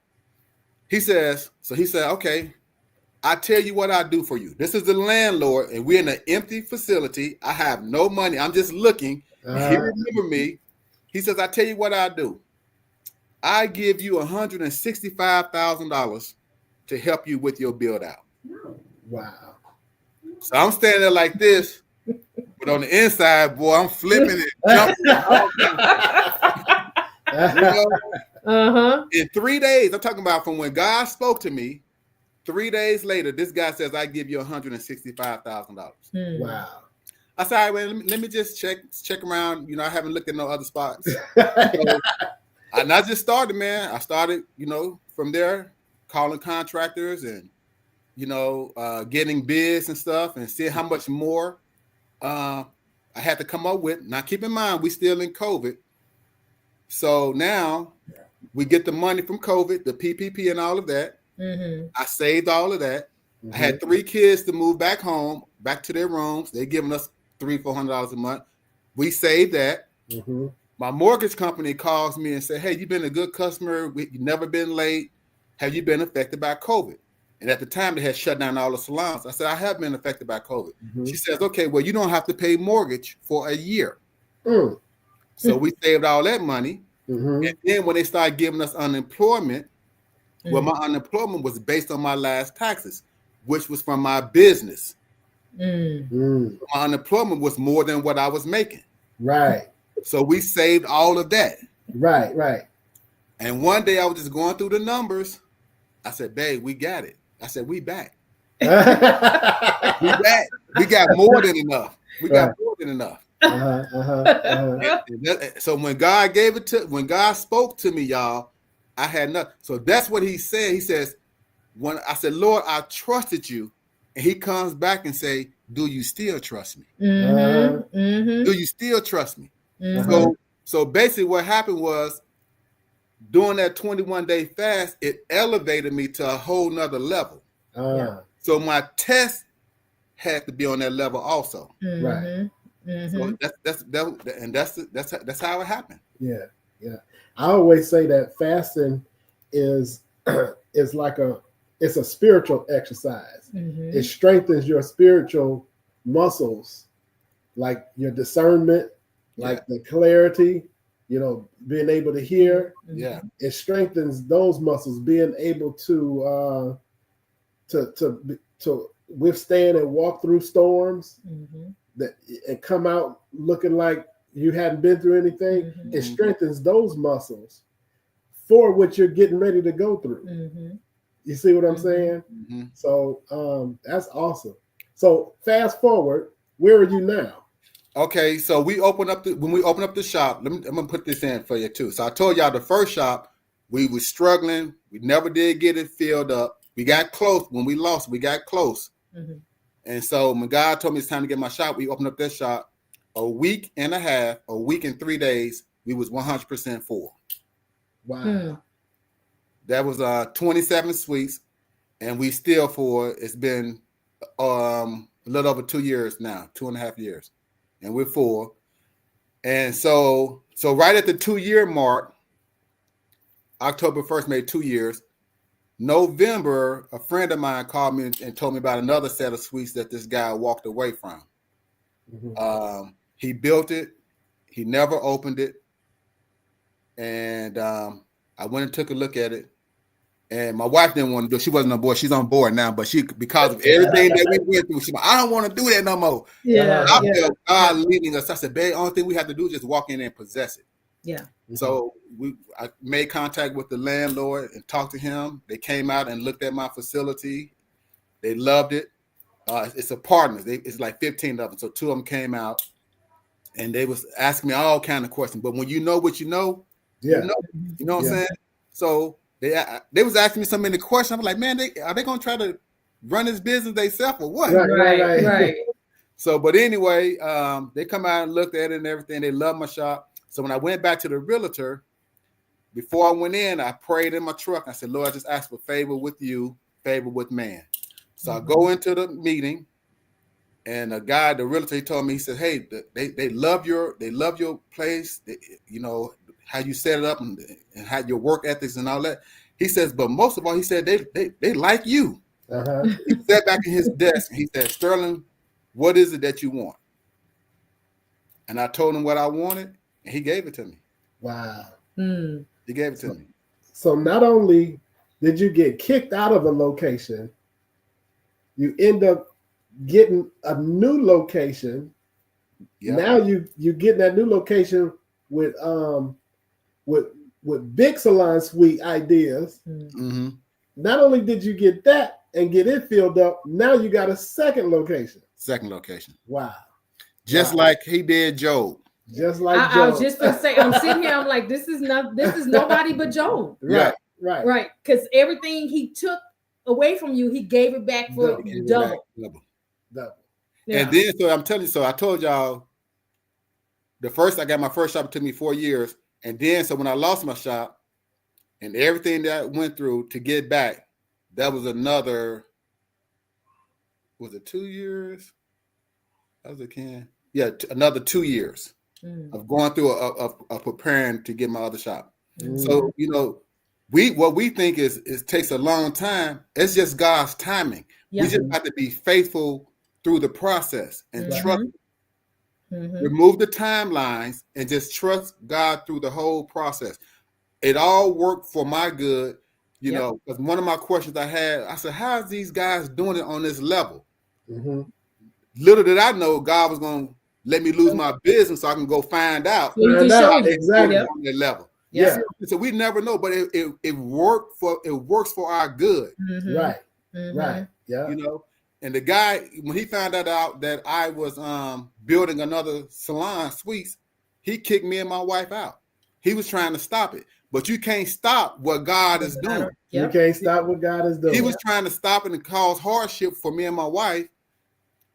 He said, okay, I tell you what I do for you. This is the landlord, and we're in an empty facility. I have no money. I'm just looking. He remember me. He says, I tell you what I do. I give you $165,000 to help you with your build out. Wow. So I'm standing there like this, but on the inside, boy, I'm flipping it, jumping. In 3 days, I'm talking about from when God spoke to me, 3 days later, this guy says, I give you $165,000. Wow. I said, all right, let me just check around. I haven't looked at no other spots. And I just started, man. I started, from there, calling contractors and, getting bids and stuff and seeing how much more I had to come up with. Now, keep in mind, we still in COVID. So now we get the money from COVID, the PPP and all of that. Mm-hmm. I saved all of that. Mm-hmm. I had 3 kids to move back home, back to their rooms. They're giving us $300-400 a month. We saved that. Mm-hmm. My mortgage company calls me and said, hey, you've been a good customer. You've never been late. Have you been affected by COVID? And at the time, they had shut down all the salons. I said, I have been affected by COVID. Mm-hmm. She says, okay, well, you don't have to pay mortgage for a year. Mm. So we saved all that money. Mm-hmm. And then when they started giving us unemployment, well, my unemployment was based on my last taxes, which was from my business. Mm. My unemployment was more than what I was making. Right. So we saved all of that. Right. And one day I was just going through the numbers. I said, babe, we got it. I said, we back. We back. We got more than enough. We got more than enough. So when God spoke to me, y'all, I had nothing. So that's what he said. He says, when I said, Lord, I trusted you. And he comes back and say, do you still trust me? Mm-hmm. Mm-hmm. Do you still trust me? Mm-hmm. So basically what happened was during that 21-day fast, it elevated me to a whole nother level. So my test had to be on that level also. Mm-hmm. Right. Mm-hmm. So that's how it happened. Yeah. I always say that fasting is like it's a spiritual exercise. Mm-hmm. It strengthens your spiritual muscles, like your discernment, like the clarity, being able to hear. Yeah. It strengthens those muscles, being able to withstand and walk through storms, mm-hmm. and come out looking like you hadn't been through anything. Mm-hmm. It strengthens those muscles for what you're getting ready to go through. Mm-hmm. You see what I'm saying? Mm-hmm. So that's awesome. So fast forward, where are you now? Okay, so when we open up the shop, I'm gonna put this in for you too. So I told y'all the first shop, we were struggling. We never did get it filled up. We got close. When we lost, we got close. Mm-hmm. And so when God told me it's time to get my shop, we opened up that shop. A week and 3 days, we was 100% full. Wow. Mm. That was 27 suites, and we still full. It's been a little over 2 years now, 2.5 years, and we're full. And so right at the 2-year mark, October 1st made 2 years. November, a friend of mine called me and told me about another set of suites that this guy walked away from. Mm-hmm. He built it. He never opened it. And I went and took a look at it. And my wife didn't want to do it. She wasn't on board. She's on board now, but because of everything that we went through, she's like, I don't want to do that no more. Yeah. I felt God leading us. I said, babe, the only thing we have to do is just walk in and possess it. Yeah. So I made contact with the landlord and talked to him. They came out and looked at my facility. They loved it. It's a partner. It's like 15 of them. So 2 of them came out and they was asking me all kind of questions. But when you know what you know, Yeah. you know what I'm saying? So they was asking me so many questions. I'm like, man, are they gonna try to run this business themselves or what? Right. So, but anyway, they come out and looked at it and everything. They love my shop. So when I went back to the realtor, before I went in, I prayed in my truck. I said, Lord, I just ask for favor with you, favor with man. So I go into the meeting, and a guy, the realtor, he told me, he said, hey, they love your place, you know, how you set it up and how your work ethics and all that. He says, but most of all, he said, they like you. He sat back in his desk and he said, Sterling, what is it that you want? And I told him what I wanted, and he gave it to me. Wow. He gave it to me. So not only did you get kicked out of a location, you end up getting a new location. Yep. Now you get that new location with big salon suite ideas. Mm-hmm. Not only did you get that and get it filled up, now you got a second location. Wow. Just like he did Job. Just like Job. I was just gonna say, I'm sitting here, I'm like, this is nobody but Job. Right. Because everything he took away from you, he gave it back for double. Yeah. And then, so I'm telling you, so I told y'all, I got my first shop, it took me 4 years. And then, so when I lost my shop and everything that I went through to get back, that was another, was it 2 years? That was another 2 years of going through of preparing to get my other shop. So, you know, what we think is takes a long time. It's just God's timing. We just have to be faithful through the process and trust. Remove the timelines and just trust God through the whole process. It all worked for my good, you know, because one of my questions I had, I said, how is these guys doing it on this level? Little did I know God was going to let me lose my business so I can go find out. Exactly. On that level. Yeah. So we never know, but it works for our good. Right. Yeah. You know, and the guy, when he found out that I was building another salon suites, he kicked me and my wife out. He was trying to stop it, but you can't stop what God is doing. You can't stop what God is doing. He was trying to stop it and cause hardship for me and my wife,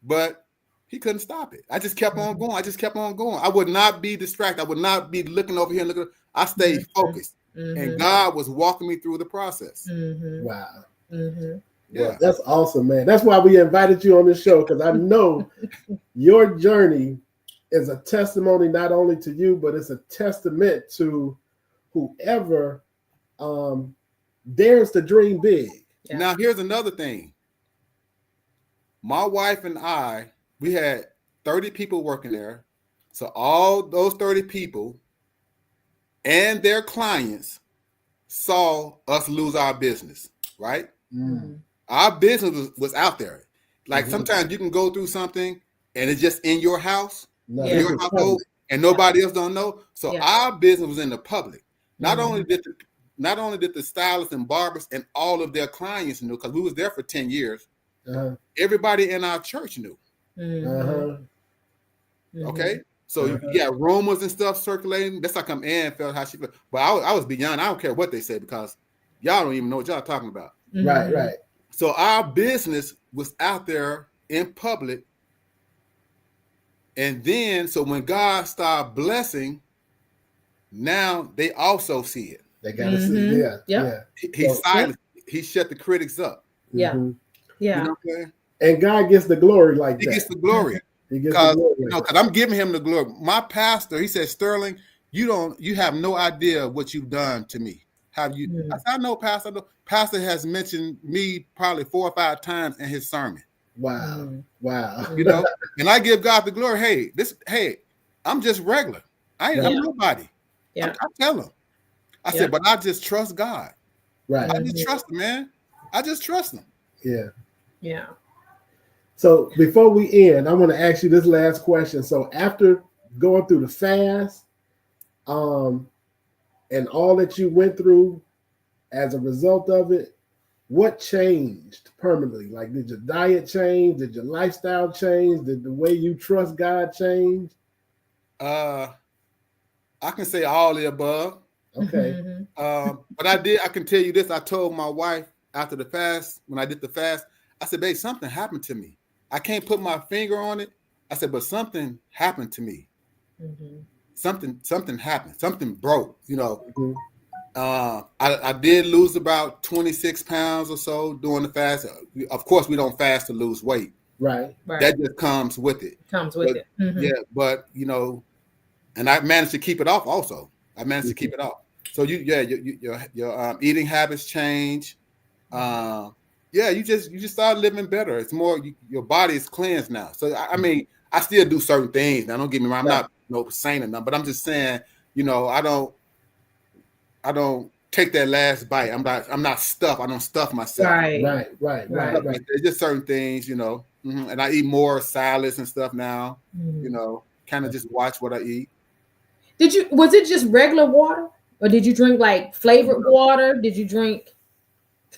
but he couldn't stop it. I just kept on going. I would not be distracted. I would not be looking over here and looking. I stayed focused, and God was walking me through the process. Wow. Yeah, well, that's awesome, man. That's why we invited you on this show, because I know your journey is a testimony not only to you, but it's a testament to whoever dares to dream big. Yeah. Now, here's another thing. My wife and I, we had 30 people working there. So all those 30 people and their clients saw us lose our business, right? Our business was out there. Like sometimes you can go through something and it's just in your house, in your household, and nobody else don't know. So our business was in the public. Not only did the stylists and barbers and all of their clients knew, because we was there for 10 years. Everybody in our church knew. Okay, so you got rumors and stuff circulating. That's how come Ann felt how she felt. But I was beyond. I don't care what they say, because y'all don't even know what y'all talking about. Right. So our business was out there in public, and then so when God started blessing, now they also see it. They gotta see. He silenced. He shut the critics up. Yeah. You know what I'm saying? And God gets the glory like that. He gets the glory. Because I'm giving him the glory. My pastor, he said, Sterling, you have no idea what you've done to me. Have you? I said, I know, Pastor. Pastor has mentioned me probably 4 or 5 times in his sermon. Wow. You know, and I give God the glory. Hey, I'm just regular. I'm nobody. I tell him. I said, but I just trust God. Right. I just trust him, man. I just trust him. Yeah. So before we end, I want to ask you this last question. So after going through the fast, and all that you went through as a result of it, what changed permanently? Like, did your diet change? Did your lifestyle change? Did the way you trust God change? I can say all the above. Okay. But I can tell you this. I told my wife after the fast, when I did the fast, I said, babe, something happened to me. I can't put my finger on it. I said, but something happened to me. Something happened. Something broke, you know. I did lose about 26 pounds or so during the fast. Of course, we don't fast to lose weight. Right. That just comes with it. Yeah, but you know, and I managed to keep it off also. I managed to keep it off. So your eating habits change. You just start living better. It's more your body is cleansed now. So I mean, I still do certain things. Now, don't get me wrong. I'm not no saint enough, but I'm just saying, you know, I don't take that last bite. I'm not stuffed. I don't stuff myself. Right. There's just certain things, you know. And I eat more salads and stuff now. You know, kind of just watch what I eat. Was it just regular water, or did you drink like flavored water? Did you drink?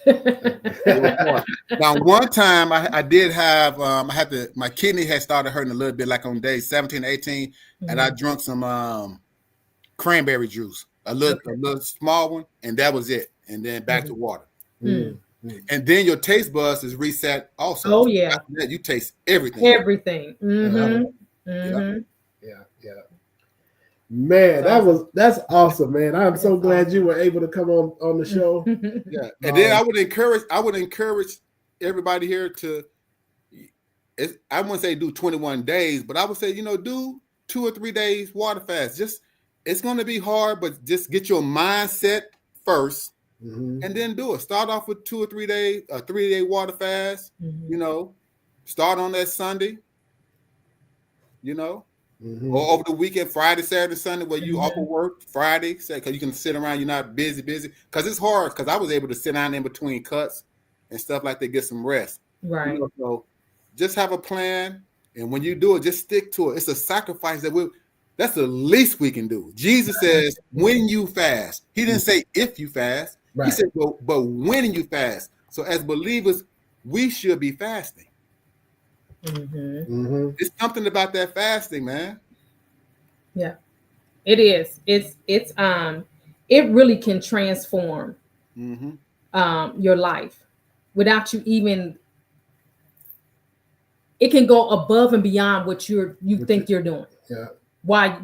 Now, one time I did have, my kidney had started hurting a little bit, like on day 17, 18, and I drank some cranberry juice, a little small one, and that was it. And then back to water. And then your taste buds is reset also. Oh yeah. After that, you taste everything. Everything. Yeah. Man, that's awesome, man. I'm so glad you were able to come on the show. Yeah. And then I would encourage everybody here to, I wouldn't say do 21 days, but I would say, you know, do 2 or 3 days water fast. It's going to be hard, but just get your mindset first and then do it. Start off with 2 or 3 days, a 3-day water fast, you know, start on that Sunday, you know. Or over the weekend, Friday, Saturday, Sunday, where you off of work, Friday, because you can sit around, you're not busy. Because it's hard, because I was able to sit down in between cuts and stuff like that, get some rest. Right. You know, so just have a plan, and when you do it, just stick to it. It's a sacrifice that's the least we can do. Jesus says, when you fast. He didn't say if you fast. Right. He said, but when you fast. So as believers, we should be fasting. It's something about that fasting, man. Yeah, it is. It really can transform your life without you even. It can go above and beyond what you think you're doing. Yeah.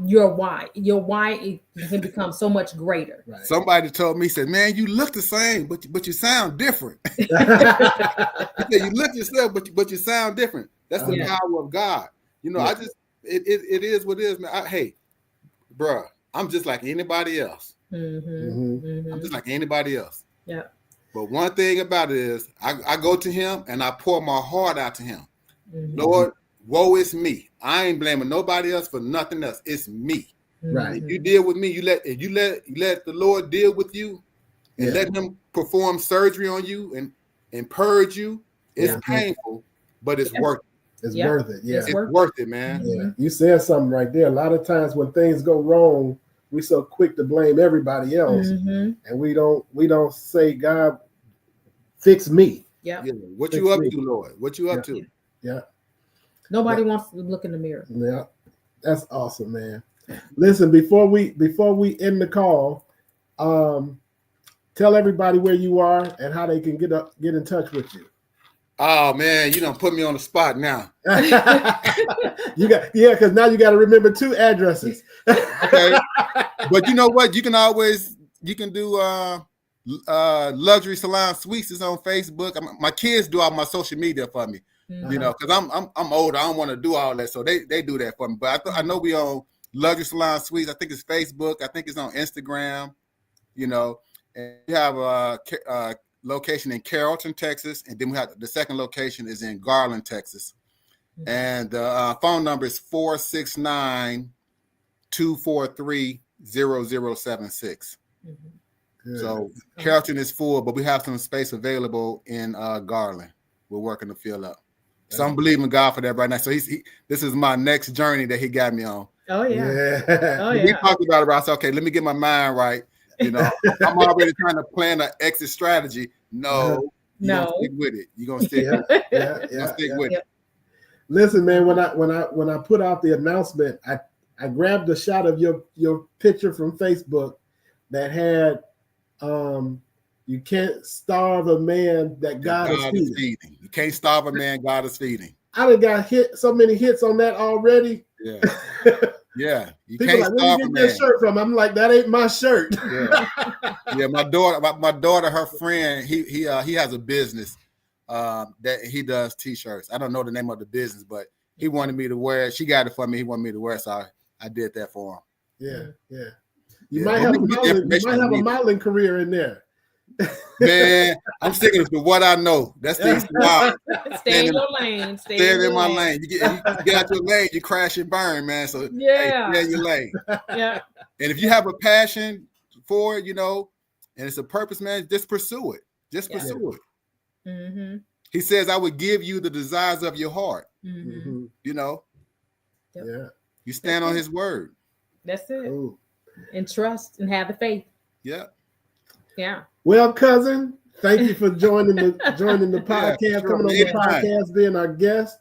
Your why it can become so much greater. Right. Somebody told me, said, "Man, you look the same, but you sound different." He said, "You look yourself, but you sound different." That's the power of God. You know, it is what it is, man. Hey, bruh, I'm just like anybody else. I'm just like anybody else. Yeah. But one thing about it is I go to him and I pour my heart out to him. Lord, woe is me. I ain't blaming nobody else for nothing else. It's me. Right. You deal with me. You let the Lord deal with you and let him perform surgery on you and purge you. It's painful, but it's worth it. It's worth it. Yeah. It's worth it, man. Yeah. You said something right there. A lot of times when things go wrong, we so quick to blame everybody else. And we don't say, God, fix me. Yeah. What you up to, Lord? What you up to? Yeah. Nobody wants to look in the mirror. Yeah. That's awesome, man. Listen, before we end the call, tell everybody where you are and how they can get in touch with you. Oh man, you done put me on the spot now. Because now you got to remember 2 addresses. Okay, but you know what? You can do Luxury Salon Suites is on Facebook. My kids do all my social media for me. You know, because I'm older. I don't want to do all that, so they do that for me. But I know we on Luxury Salon Suites. I think it's Facebook. I think it's on Instagram. You know, and we have a location in Carrollton, Texas, and then we have the second location is in Garland, Texas. And the phone number is 469-243-0076. So Carrollton is full, but we have some space available in Garland. We're working to fill up. So I'm believing God for that right now. So this is my next journey that he got me on. Oh yeah. Oh yeah. We talked about it. I said, okay, let me get my mind right. You know, I'm already trying to plan an exit strategy. No. You're gonna stick with it. You're gonna stick with it. Stick with it. Listen, man, when I put out the announcement, I I grabbed a shot of your picture from Facebook that had you can't starve a man that God is feeding. You can't starve a man God is feeding. I done got so many hits on that already. Yeah. Yeah. You People can't like, where starve you a get man. that shirt from? I'm like, that ain't my shirt. Yeah. Yeah, my daughter, her friend, he has a business that he does t-shirts. I don't know the name of the business, but he wanted me to wear it. She got it for me. He wanted me to wear it, so I did that for him. Yeah. You might have a modeling career in there. Man, I'm sticking to what I know. That's the wild. Stay in your lane. Stay in my lane. You get out your lane, you crash and burn, man. So hey, stay in your lane. Yeah. And if you have a passion for it, and it's a purpose, man, just pursue it. Just pursue it. Mm-hmm. He says, I would give you the desires of your heart. Mm-hmm. Yep. Yeah. You stand on his word. That's it. Ooh. And trust and have the faith. Yeah. Yeah. Well, cousin, thank you for joining the podcast, coming on the podcast, being our guest.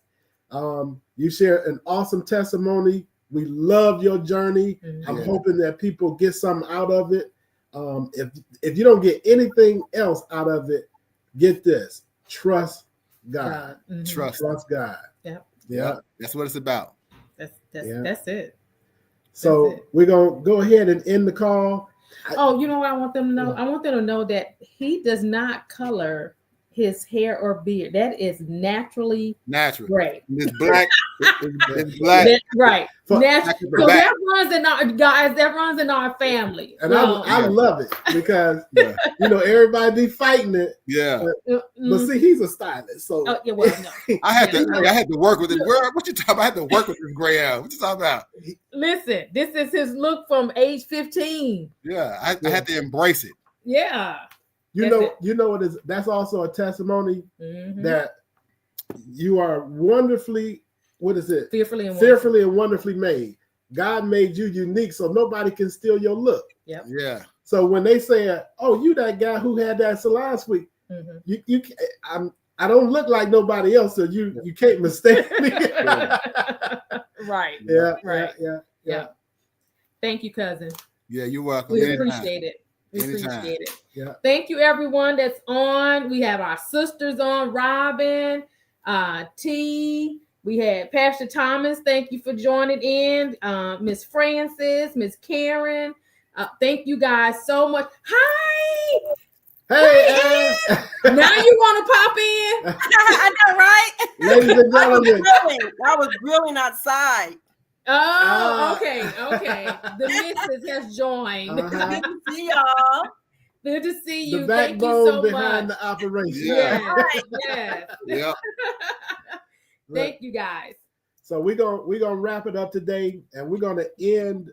You share an awesome testimony. We love your journey. Mm-hmm. I'm hoping that people get something out of it. If you don't get anything else out of it, get this: trust God. Mm-hmm. Trust God. Yeah. That's what it's about. That's it. So we're gonna go ahead and end the call. You know what I want them to know? I want them to know that he does not color his hair or beard. That is naturally gray. It's black. It's black. Right. Natural. So that runs in our family. And I love it because everybody be fighting it. Yeah. But see, he's a stylist. So no. I had to work with it. What you talking about? I had to work with this gray hair. What you talking about? Listen, this is his look from age 15. Yeah. I had to embrace it. Yeah. You know it is. That's also a testimony that you are wonderfully, fearfully and wonderfully made. God made you unique, so nobody can steal your look. Yep. Yeah. So when they say, "Oh, you that guy who had that salon suite," I don't look like nobody else, so you can't mistake me. Right. Yeah. Right. Yeah. Thank you, cousin. Yeah, you're welcome. We appreciate it. Appreciate it. Yeah. Thank you, everyone that's on. We have our sisters on, Robin, T. We had Pastor Thomas. Thank you for joining in. Miss Francis, Miss Karen. Thank you guys so much. Hi. Hey. Now you want to pop in? I know, right? Ladies and gentlemen. I was grilling outside. Oh, okay. The missus has joined. Good to see y'all. Good to see you. The Thank you backbone so behind much. the operation. Yes. Yeah. Thank you guys. So we're gonna wrap it up today, and we're gonna end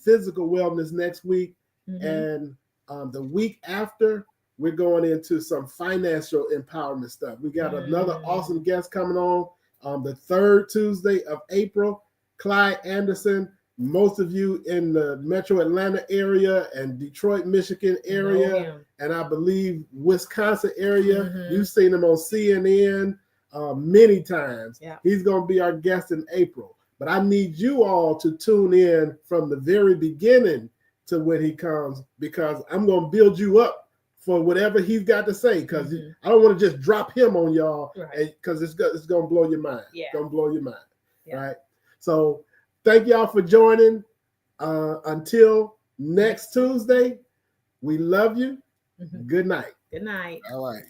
physical wellness next week, and the week after we're going into some financial empowerment stuff. We got another awesome guest coming on the third Tuesday of April. Clyde Anderson. Most of you in the Metro Atlanta area and Detroit, Michigan area, and I believe Wisconsin area. You've seen him on CNN many times. Yeah. He's going to be our guest in April. But I need you all to tune in from the very beginning to when he comes, because I'm going to build you up for whatever he's got to say, because I don't want to just drop him on y'all, because it's going to blow your mind. Yeah. It's going to blow your mind. Yeah. Right? So thank y'all for joining. Until next Tuesday, we love you. Good night. Good night. All right.